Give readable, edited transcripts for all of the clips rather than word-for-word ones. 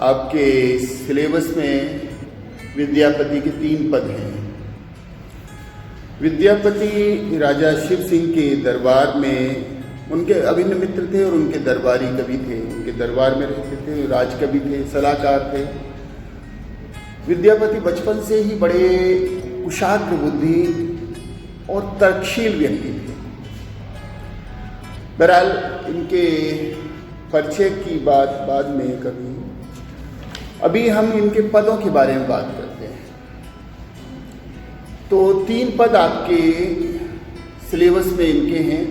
आपके सिलेबस में विद्यापति के 3 पद हैं। विद्यापति राजा शिव सिंह के दरबार में उनके अभिन्न मित्र थे और उनके दरबारी कवि थे। उनके दरबार में रहते थे, राजकवि थे, सलाहकार थे। विद्यापति बचपन से ही बड़े कुशाग्र बुद्धि और तर्कशील व्यक्ति थे। बहरहाल इनके परिचय की बात बाद में कभी, अभी हम इनके पदों के बारे में बात करते हैं। तो 3 पद आपके सिलेबस में इनके हैं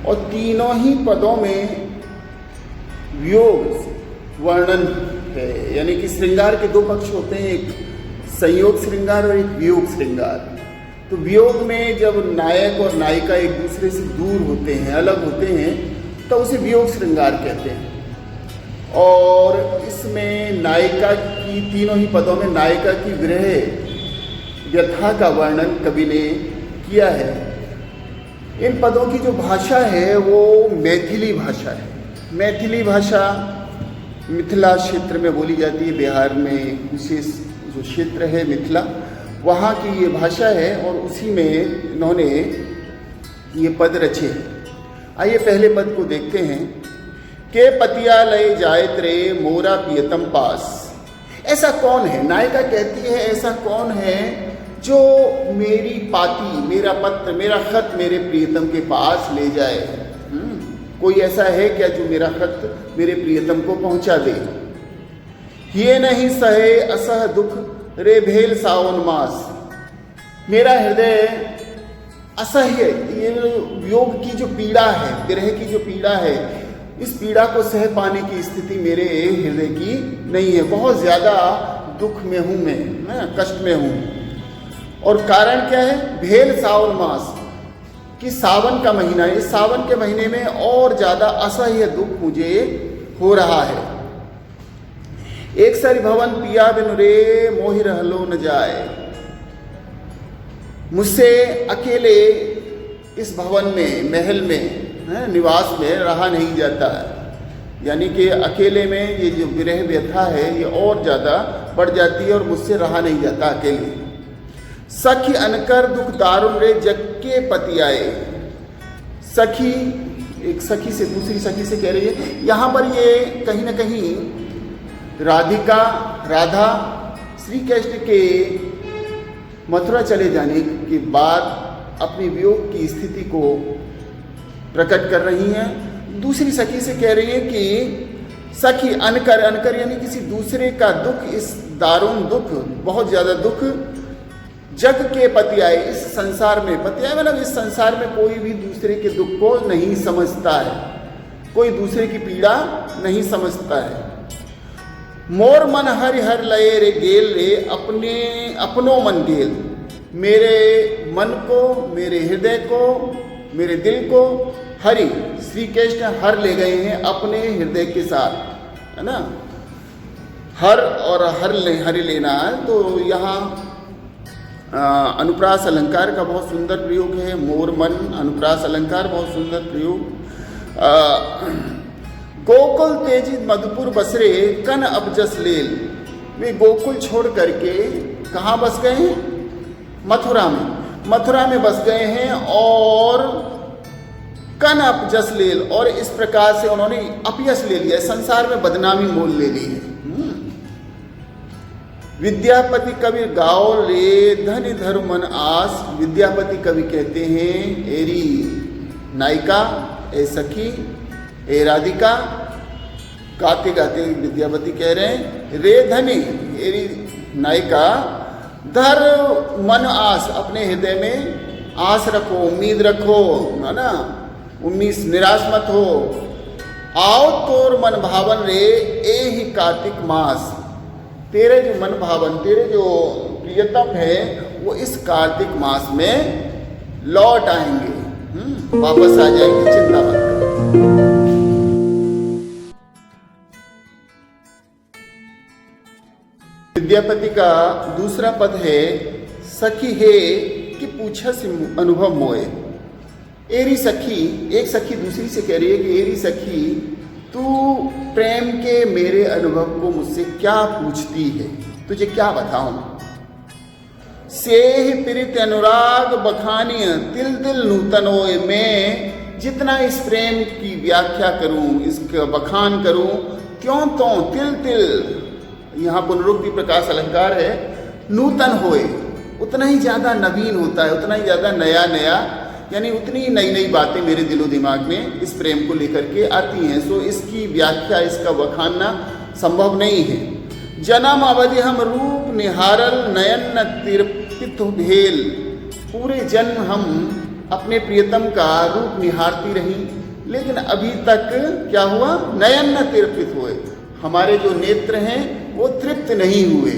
और तीनों ही पदों में वियोग वर्णन है, यानी कि श्रृंगार के 2 पक्ष होते हैं, एक संयोग श्रृंगार और एक वियोग श्रृंगार। तो वियोग में जब नायक और नायिका एक दूसरे से दूर होते हैं, अलग होते हैं, तो उसे वियोग श्रृंगार कहते हैं। और इसमें नायिका की, तीनों ही पदों में नायिका की विरह व्यथा का वर्णन कवि ने किया है। इन पदों की जो भाषा है वो मैथिली भाषा है। मैथिली भाषा मिथिला क्षेत्र में बोली जाती है। बिहार में विशेष जो क्षेत्र है मिथिला, वहाँ की ये भाषा है और उसी में इन्होंने ये पद रचे हैं। आइए पहले पद को देखते हैं। के पतिया लय जायत रे मोरा प्रियतम पास। ऐसा कौन है, नायिका कहती है, ऐसा कौन है जो मेरी पाती, मेरा पत्र, मेरा खत मेरे प्रियतम के पास ले जाए। कोई ऐसा है क्या जो मेरा खत मेरे प्रियतम को पहुंचा दे। ये नहीं सहे असह दुख रे भेल सावन मास। मेरा हृदय असह्य, ये वियोग की जो पीड़ा है, विरह की जो पीड़ा है, इस पीड़ा को सह पाने की स्थिति मेरे हृदय की नहीं है। बहुत ज़्यादा दुख में हूँ मैं, कष्ट में हूँ। और कारण क्या है, भेल सावन मास, कि सावन का महीना, इस सावन के महीने में और ज़्यादा असह्य दुख मुझे हो रहा है। एक सरी भवन पिया बिनु रे मोहि रहलो न जाए। मुझसे अकेले इस भवन में, महल में, निवास में रहा नहीं जाता है। यानी कि अकेले में ये जो विरह व्यथा है ये और ज़्यादा बढ़ जाती है और मुझसे रहा नहीं जाता अकेले। सखी अनकर दुख दारुण रे जग के पति आए। सखी, एक सखी से दूसरी सखी से कह रही है। यहाँ पर ये कहीं ना कहीं राधिका, राधा श्री कृष्ण के मथुरा चले जाने के बाद अपनी वियोग की स्थिति को प्रकट कर रही हैं। दूसरी सखी से कह रही है कि सखी अनकर, अनकर यानी किसी दूसरे का दुख, इस दारुण दुख, बहुत ज़्यादा दुख जग के पति आए। इस संसार में, पति आए मतलब इस संसार में कोई भी दूसरे के दुख को नहीं समझता है, कोई दूसरे की पीड़ा नहीं समझता है। मोर मन हरि हर लय रे गेल रे अपने अपनों मन गेल। मेरे मन को, मेरे हृदय को, मेरे दिल को हरि श्री कृष्ण हर ले गए हैं अपने हृदय के साथ, है ना। हर और हरि लेना है। तो यहाँ अनुप्रास अलंकार का बहुत सुंदर प्रयोग है। मोर मन, अनुप्रास अलंकार बहुत सुंदर प्रयोग। गोकुल तेजी मधुपुर बसरे कन अबजस लेल। वे गोकुल छोड़ करके कहाँ बस गए हैं, मथुरा में, मथुरा में बस गए हैं। और कन अपजस लेल, और इस प्रकार से उन्होंने अपयश ले लिया, संसार में बदनामी मोल ले ली है। विद्यापति कवि गाओ रे धनि धरु मन आस। विद्यापति कवि कहते हैं, एरी नायिका, ए सखी, ए राधिका, गाते गाते विद्यापति कह रहे हैं, रे धनी, एरी नायिका, धर मन आस, अपने हृदय में आस रखो, उम्मीद रखो, है ना, उम्मीद, निराश मत हो। आओ तोर मन भावन रे ए ही कार्तिक मास। तेरे जो मन भावन, तेरे जो प्रियतम है वो इस कार्तिक मास में लौट आएंगे, वापस आ जाएंगे, चिंता मत करो। विद्यापति का दूसरा पद है, सखी हे कि पूछा से अनुभव मोए। एरी सखी, एक सखी दूसरी से कह रही है कि एरी सखी तू प्रेम के मेरे अनुभव को मुझसे क्या पूछती है, तुझे क्या बताऊं। सेह प्रीत अनुराग बखानिय तिल तिल नूतनोय, मैं जितना इस प्रेम की व्याख्या करूं, इसका बखान करूं, क्यों तो तिल तिल, यहाँ पुनरुक्ति प्रकाश अलंकार है, नूतन होए, उतना ही ज़्यादा नवीन होता है, उतना ही ज़्यादा नया नया, यानी उतनी नई नई बातें मेरे दिलो दिमाग में इस प्रेम को लेकर के आती हैं। सो इसकी व्याख्या, इसका बखानना संभव नहीं है। जन्म अवधि हम रूप निहारल नयन तिरपित भेल, पूरे जन्म हम अपने प्रियतम का रूप निहारती रही, लेकिन अभी तक क्या हुआ, नयन न तिरपित हुए, हमारे जो नेत्र हैं वो तृप्त नहीं हुए।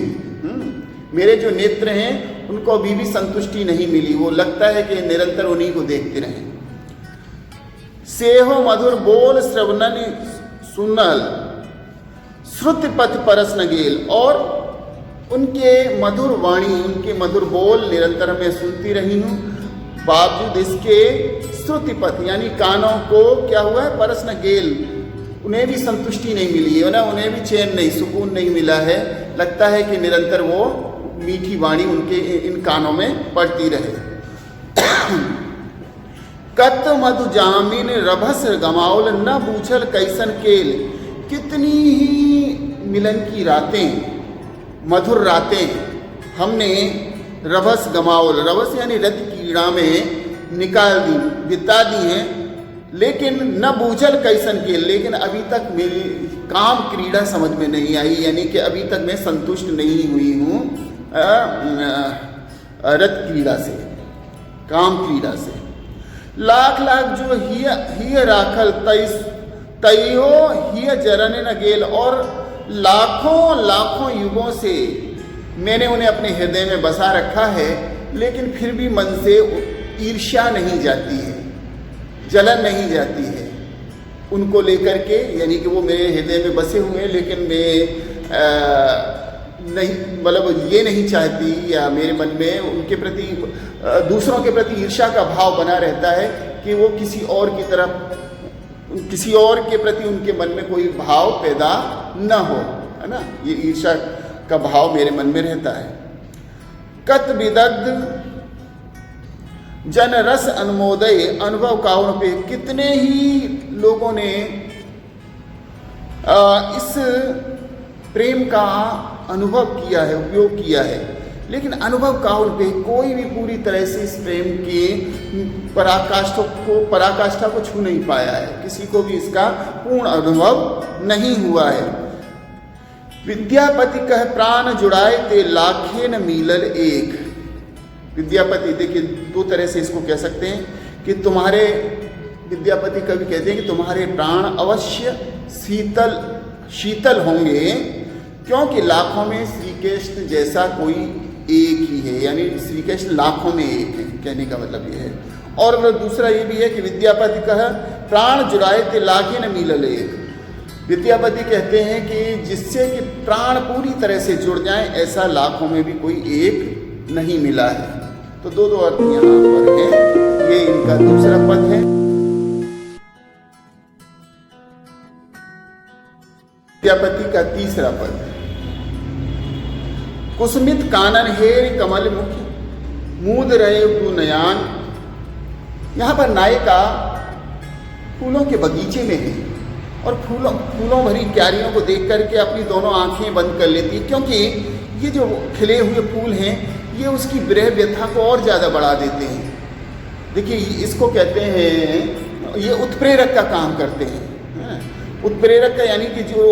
मेरे जो नेत्र हैं उनको अभी भी संतुष्टि नहीं मिली, वो लगता है कि निरंतर उन्हीं को देखते रहें। सेहो मधुर बोल श्रवणन सुनल श्रुति पथ परस न गेल, और उनके मधुर वाणी, उनके मधुर बोल निरंतर मैं सुनती रही हूँ, बावजूद इसके श्रुति पथ यानी कानों को क्या हुआ है, परस न गेल, उन्हें भी संतुष्टि नहीं मिली है ना, उन्हें भी चैन नहीं, सुकून नहीं मिला है। लगता है कि निरंतर वो मीठी वाणी उनके इन कानों में पड़ती रहे। कत मधु जामिन रभस गमाउल न बूझल कैसन केल, कितनी ही मिलन की रातें, मधुर रातें हमने रभस गमाउल, रभस यानी रति कीड़ा में निकाल दी, बिता दी हैं, लेकिन न बूझल कैसन केल, लेकिन अभी तक मेरी काम क्रीड़ा समझ में नहीं आई, यानी कि अभी तक मैं संतुष्ट नहीं हुई हूँ रत क्रीड़ा से, काम क्रीड़ा से। लाख लाख जो हिय राखल तैयो हिय जरन न गेल, और लाखों लाखों युगों से मैंने उन्हें अपने हृदय में बसा रखा है, लेकिन फिर भी मन से ईर्ष्या नहीं जाती है, जलन नहीं जाती है उनको लेकर के, यानी कि वो मेरे हृदय में बसे हुए हैं, लेकिन मैं नहीं, मतलब ये नहीं चाहती, या मेरे मन में उनके प्रति, दूसरों के प्रति ईर्ष्या का भाव बना रहता है कि वो किसी और की तरफ, किसी और के प्रति उनके मन में कोई भाव पैदा न हो, है ना, ये ईर्ष्या का भाव मेरे मन में रहता है। कत विदग्ध जन रस अनुमोदय अनुभव काउन पे, कितने ही लोगों ने इस प्रेम का अनुभव किया है, उपयोग किया है, लेकिन अनुभव काउन पे कोई भी पूरी तरह से इस प्रेम की पराकाष्ठा को छू नहीं पाया है, किसी को भी इसका पूर्ण अनुभव नहीं हुआ है। विद्यापति कह प्राण जुड़ाए ते लाखे न मिलल एक, विद्यापति देखिए दो तरह से इसको कह सकते हैं कि तुम्हारे, विद्यापति कवि कहते हैं कि तुम्हारे प्राण अवश्य शीतल होंगे, क्योंकि लाखों में श्री कृष्ण जैसा कोई एक ही है, यानी श्री कृष्ण लाखों में एक है, कहने का मतलब ये है। और दूसरा ये भी है कि विद्यापति कह प्राण जुड़ाए ते लाखे न मिलल एक, विद्यापति कहते हैं कि जिससे कि प्राण पूरी तरह से जुड़ जाएं, ऐसा लाखों में भी कोई एक नहीं मिला है। तो दो अर्थ यहाँ पर है, ये इनका दूसरा पद है। विद्यापति का तीसरा पद, कुसुमित कानन हेर कमल मुख मूद रहे तू नयान। यहाँ पर नायिका फूलों के बगीचे में है और फूलों भरी क्यारियों को देख करके अपनी दोनों आंखें बंद कर लेती है, क्योंकि ये जो खिले हुए फूल हैं ये उसकी विरह व्यथा को और ज़्यादा बढ़ा देते हैं। देखिए इसको कहते हैं, ये उत्प्रेरक का काम करते हैं। उत्प्रेरक का यानी कि जो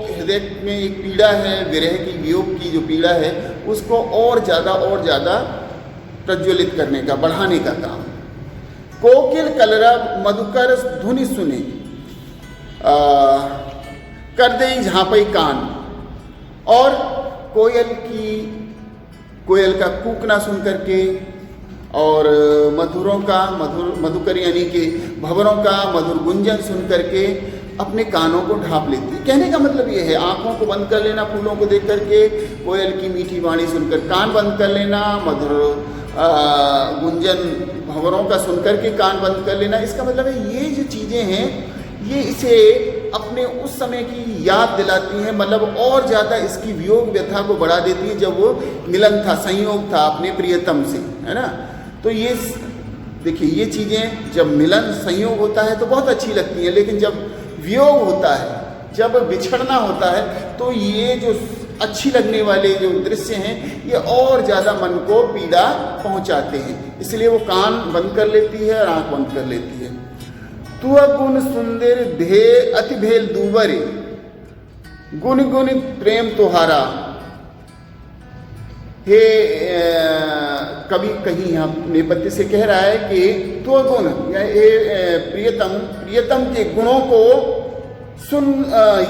हृदय में एक पीड़ा है, विरह की, वियोग की जो पीड़ा है, उसको और ज़्यादा प्रज्वलित करने का, बढ़ाने का काम। कोकिल कलरव मधुकर धुनि सुने कर दे झांपई कान, और कोयल का कूकना सुन करके और मधुकर यानी कि भंवरों का मधुर गुंजन सुन करके अपने कानों को ढांप लेती है। कहने का मतलब ये है, आंखों को बंद कर लेना फूलों को देख करके, कोयल की मीठी वाणी सुनकर कान बंद कर लेना, मधुर गुंजन भंवरों का सुनकर के कान बंद कर लेना। इसका मतलब है ये जो चीज़ें हैं ये इसे अपने उस समय की याद दिलाती हैं, मतलब और ज़्यादा इसकी वियोग व्यथा को बढ़ा देती हैं जब वो मिलन था, संयोग था अपने प्रियतम से, है ना। तो ये देखिए, ये चीज़ें जब मिलन संयोग होता है तो बहुत अच्छी लगती हैं, लेकिन जब वियोग होता है, जब बिछड़ना होता है, तो ये जो अच्छी लगने वाले जो दृश्य हैं ये और ज़्यादा मन को पीड़ा पहुंचाते हैं। इसलिए वो कान बंद कर लेती है और आंख बंद कर लेती है। तुअ गुण सुंदर धे अति भेल दूवरे, गुण गुण प्रेम तुहारा। हे कवि कहीं यहाँ नेपथ्य से कह रहा है कि तुअ गुण या प्रियतम के गुणों को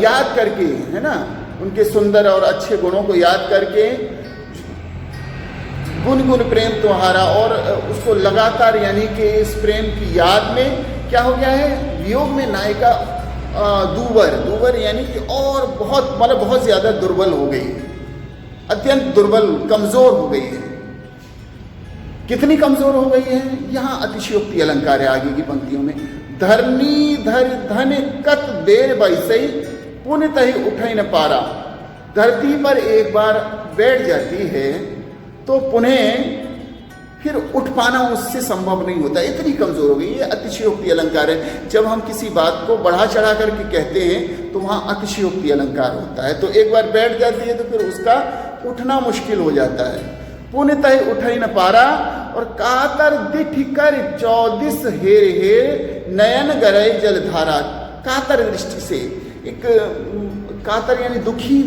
याद करके, है ना, उनके सुंदर और अच्छे गुणों को याद करके, गुण गुण प्रेम तुम्हारा, और उसको लगातार, यानी कि इस प्रेम की याद में क्या हो गया है, वियोग में नायिका दूवर यानी कि और बहुत, मतलब बहुत ज़्यादा दुर्बल हो गई, अत्यंत दुर्बल, कमज़ोर हो गई है। कितनी कमज़ोर हो गई है, यहाँ अतिशयोक्ति अलंकार है आगे की पंक्तियों में। धरनी धर धन कत देर बैसई पुण्य ही उठई न पारा। धरती पर एक बार बैठ जाती है तो पुनः फिर उठ पाना उससे संभव नहीं होता, इतनी कमज़ोर हो गई। ये अतिशयोक्ति अलंकार है। जब हम किसी बात को बढ़ा चढ़ा करके कहते हैं तो वहाँ अतिशयोक्ति अलंकार होता है। तो एक बार बैठ जाती है तो फिर उसका उठना मुश्किल हो जाता है। पुण्य उठई न पारा, और कातर दिठ कर 14 हेर हेर नयन गरय जलधारा। कातर दृष्टि से, एक कातर यानी दुखी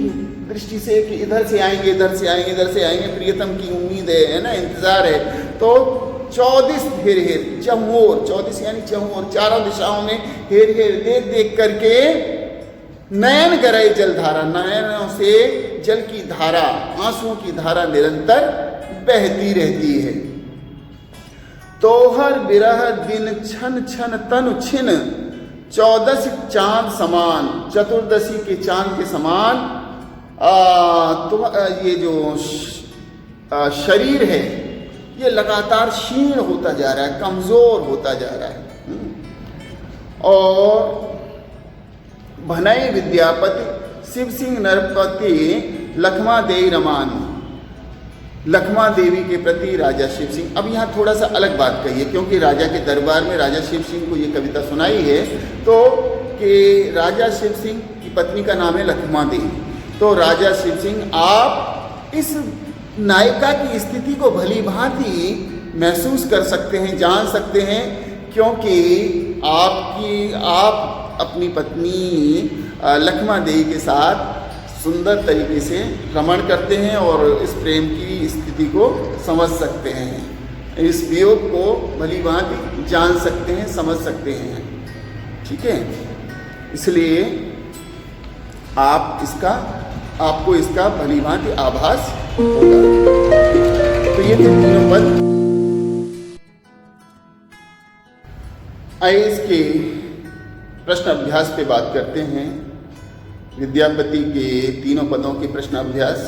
दृष्टि से, कि इधर से आएंगे, इधर से आएंगे, इधर से आएंगे, प्रियतम की उम्मीद है ना, इंतजार है। तो 14 हेर हेर, चहुओर, 14 यानी चहुओर, चारों दिशाओं में हेर हेर देख देख करके नयन गरय जलधारा, नयनों से जल की धारा, आंसुओं की धारा निरंतर बहती रहती है। तोहर बिरह दिन छन छन तनु छिन, 14 चांद समान, चतुर्दशी के चांद के समान तो ये जो शरीर है ये लगातार क्षीण होता जा रहा है, कमज़ोर होता जा रहा है। और भनई विद्यापति शिव सिंह नरपति लखमा देई रमान, लखमा देवी के प्रति राजा शिव सिंह। अब यहाँ थोड़ा सा अलग बात कही है, क्योंकि राजा के दरबार में राजा शिव सिंह को ये कविता सुनाई है, तो कि राजा शिव सिंह की पत्नी का नाम है लखमा देवी। तो राजा शिव सिंह, आप इस नायिका की स्थिति को भली भांति महसूस कर सकते हैं, जान सकते हैं, क्योंकि आप अपनी पत्नी लखमा देवी के साथ सुंदर तरीके से रमण करते हैं और इस प्रेम की स्थिति को समझ सकते हैं, इस वियोग को भली भांति जान सकते हैं, समझ सकते हैं। ठीक है, इसलिए आपको इसका भली भांति आभास होगा। तो ये थे तीनों पद। आइए इसके प्रश्न अभ्यास पे बात करते हैं। विद्यापति के तीनों पदों के प्रश्न अभ्यास।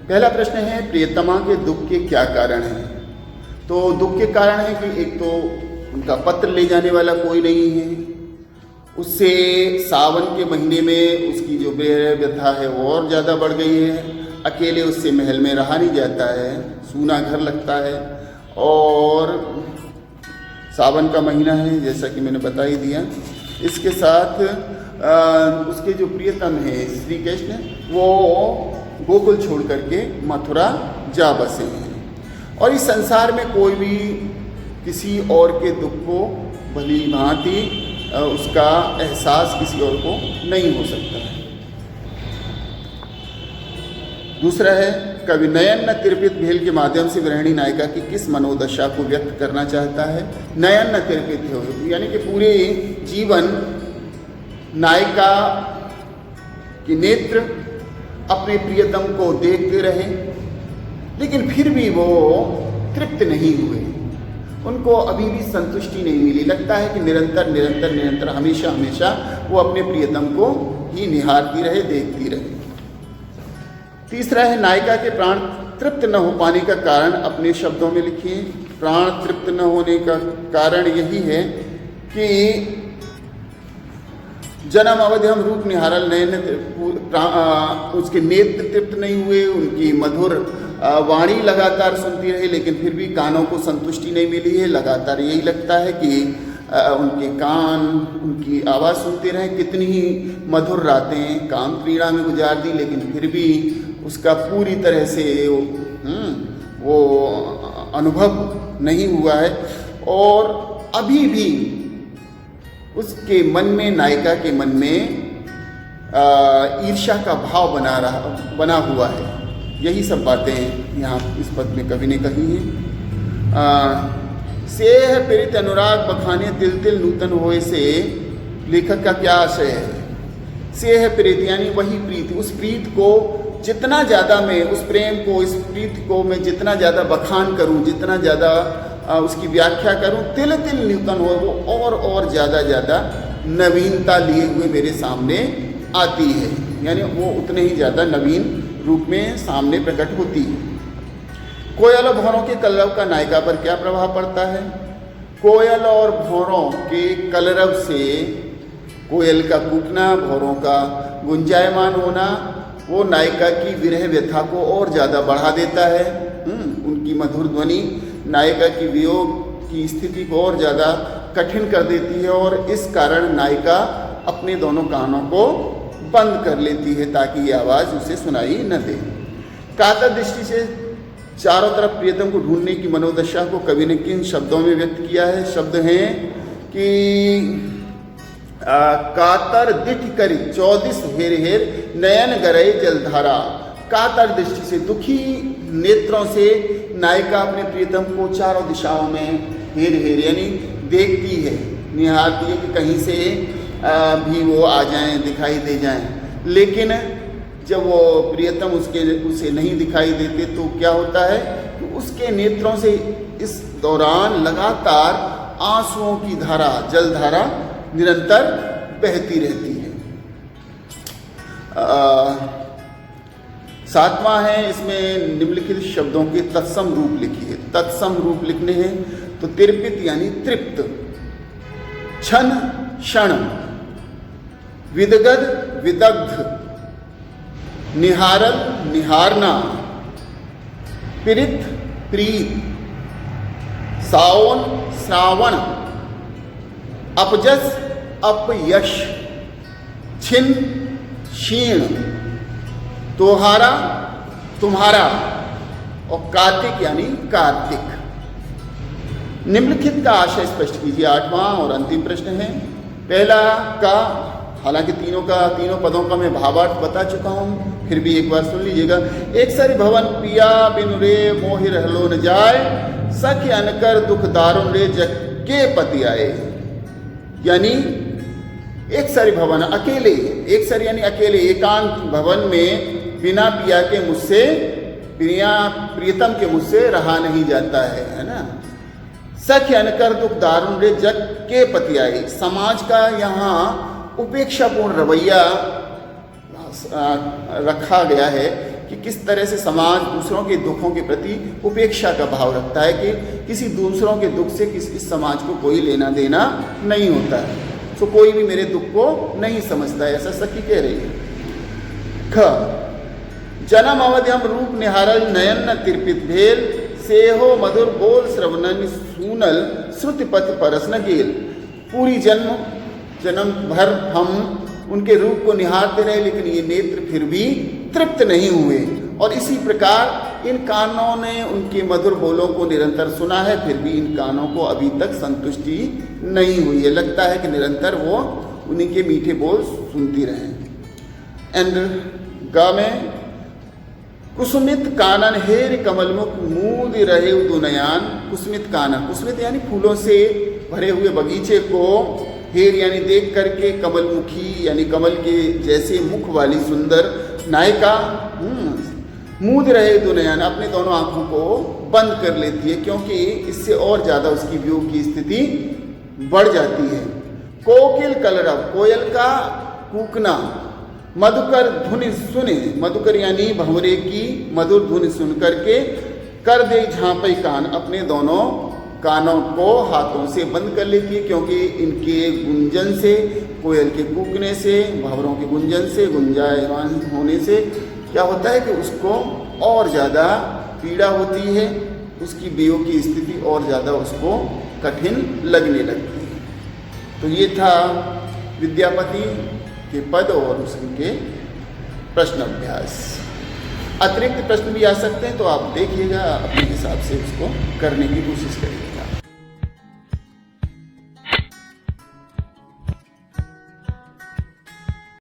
पहला प्रश्न है, प्रियतमा के दुख के क्या कारण हैं। तो दुख के कारण है कि एक तो उनका पत्र ले जाने वाला कोई नहीं है, उससे सावन के महीने में उसकी जो व्यथा है वो और ज़्यादा बढ़ गई है, अकेले उससे महल में रहा नहीं जाता है, सूना घर लगता है, और सावन का महीना है जैसा कि मैंने बता ही दिया। इसके साथ उसके जो प्रियतम है श्री कृष्ण, वो गोकुल छोड़ करके मथुरा जा बसे हैं, और इस संसार में कोई भी किसी और के दुख को भली भांति उसका एहसास किसी और को नहीं हो सकता है। दूसरा है, कवि नयन न तिरपित भेल के माध्यम से गृहिणी नायिका की किस मनोदशा को व्यक्त करना चाहता है। नयन न तिरपित हो, यानी कि पूरे जीवन नायिका के नेत्र अपने प्रियतम को देखते रहे, लेकिन फिर भी वो तृप्त नहीं हुए, उनको अभी भी संतुष्टि नहीं मिली। लगता है कि निरंतर हमेशा हमेशा वो अपने प्रियतम को ही निहारती रहे, देखती रहे। तीसरा है, नायिका के प्राण तृप्त न हो पाने का कारण अपने शब्दों में लिखिए। प्राण तृप्त न होने का कारण यही है कि जन्म अवधि हम रूप निहारल नयन उसके नेत्र तृप्त नहीं हुए, उनकी मधुर वाणी लगातार सुनती रही, लेकिन फिर भी कानों को संतुष्टि नहीं मिली है। लगातार यही लगता है कि उनके कान उनकी आवाज़ सुनते रहे। कितनी ही मधुर रातें काम क्रीड़ा में गुजार दी, लेकिन फिर भी उसका पूरी तरह से वो अनुभव नहीं हुआ है। और अभी भी उसके मन में, नायिका के मन में ईर्ष्या का भाव बना हुआ है। यही सब बातें यहाँ इस पद में कवि ने कही हैं। सेह प्रीत अनुराग बखाने तिल तिल नूतन होए से लेखक का क्या आशय है? सेह प्रीत यानी वही प्रीति, उस प्रीत को जितना ज़्यादा मैं उस प्रेम को, इस प्रीति को मैं जितना ज़्यादा बखान करूं, जितना ज़्यादा उसकी व्याख्या करूं, तिल तिल नूतन हो, वो और ज़्यादा नवीनता लिए हुए मेरे सामने आती है। यानी वो उतने ही ज़्यादा नवीन रूप में सामने प्रकट होती है। कोयल और भौरों के कलरव का नायिका पर क्या प्रभाव पड़ता है? कोयल और भौरों के कलरव से, कोयल का कूकना, भौरों का गुंजायमान होना, वो नायिका की विरह व्यथा को और ज़्यादा बढ़ा देता है। उनकी मधुर ध्वनि नायिका की वियोग की स्थिति को और ज़्यादा कठिन कर देती है, और इस कारण नायिका अपने दोनों कानों को बंद कर लेती है ताकि ये आवाज़ उसे सुनाई न दे। कातर दृष्टि से चारों तरफ प्रियतम को ढूंढने की मनोदशा को कवि ने किन शब्दों में व्यक्त किया है? शब्द हैं कि कातर दिठ करी 24 हेर हेर नयन गरई जलधारा। कातर दृष्टि से, दुखी नेत्रों से नायिका अपने प्रियतम को चारों दिशाओं में हेर हेर यानी देखती है, निहारती है कि कहीं से भी वो आ जाएं, दिखाई दे जाएं। लेकिन जब वो प्रियतम उसे नहीं दिखाई देते तो क्या होता है कि उसके नेत्रों से इस दौरान लगातार आंसुओं की धारा, जलधारा निरंतर बहती रहती है। सातवां है, इसमें निम्नलिखित शब्दों के तत्सम रूप लिखिए। तत्सम रूप लिखने हैं तो तिरपित यानी तृप्त, क्षण क्षण, विदगद विदग्ध, निहारल निहारना, प्रीत प्रीत, सावन श्रावण, अपजस अपयश, छिन क्षीण, तोहारा तुम्हारा, और कार्तिक यानी कार्तिक। निम्नलिखित का आशय स्पष्ट कीजिए। आठवां और अंतिम प्रश्न है। पहला का, हालांकि तीनों पदों का मैं भावार्थ बता चुका हूँ, फिर भी एक बार सुन लीजिएगा। एक सारी भवन पिया बिनु रे मोहि रहलो न जाय, सखी अनकर दुख दारुण रे जग के पति आए। यानी एक सारी भवन, अकेले, एक सारी यानी अकेले, एकांत भवन में बिना पिया के मुझसे, बिना प्रियतम के मुझसे रहा नहीं जाता है ना। सखी अनकर दुख दारुण रे जग के पति आए। समाज का यहाँ उपेक्षापूर्ण रवैया रखा गया है कि किस तरह से समाज दूसरों के दुखों के प्रति उपेक्षा का भाव रखता है, कि किसी दूसरों के दुख से इस समाज को कोई लेना देना नहीं होता है। तो कोई भी मेरे दुख को नहीं समझता है, ऐसा सखी कह रही है। ख, जन्म अवधि हम रूप निहारल नयन न तिरपित भेल, सेहो मधुर बोल श्रवणन सूनल श्रुति पथ परस न गेल। पूरी जन्म भर हम उनके रूप को निहारते रहे, लेकिन ये नेत्र फिर भी तृप्त नहीं हुए, और इसी प्रकार इन कानों ने उनके मधुर बोलों को निरंतर सुना है, फिर भी इन कानों को अभी तक संतुष्टि नहीं हुई है। लगता है कि निरंतर वो उन्हीं के मीठे बोल सुनती रहें। एंड गा में, कुसुमित कानन हेर कमलमुख मूद रहे दुनयान। कुसुमित कानन, कुसुमित यानी फूलों से भरे हुए बगीचे को, हेर यानी देख करके, कमलमुखी यानी कमल के जैसे मुख वाली सुंदर नायिका मूद रहे दुनयान, अपने दोनों आंखों को बंद कर लेती है, क्योंकि इससे और ज़्यादा उसकी वियोग की स्थिति बढ़ जाती है। कोकिल कलरव, कोयल का कूकना, मधुकर धुनि सुने, मधुकर यानी भंवरे की मधुर धुनि सुन करके, कर दे झांपई कान, अपने दोनों कानों को हाथों से बंद कर लेती है, क्योंकि इनके गुंजन से, कोयल के कूकने से, भंवरों के गुंजन से, गुंजायमान होने से क्या होता है कि उसको और ज़्यादा पीड़ा होती है, उसकी वियोग की स्थिति और ज़्यादा उसको कठिन लगने लगती है। तो ये था विद्यापति के पद और उसके प्रश्न अभ्यास। अतिरिक्त प्रश्न भी आ सकते हैं, तो आप देखिएगा, अपने हिसाब से उसको करने की कोशिश करिए।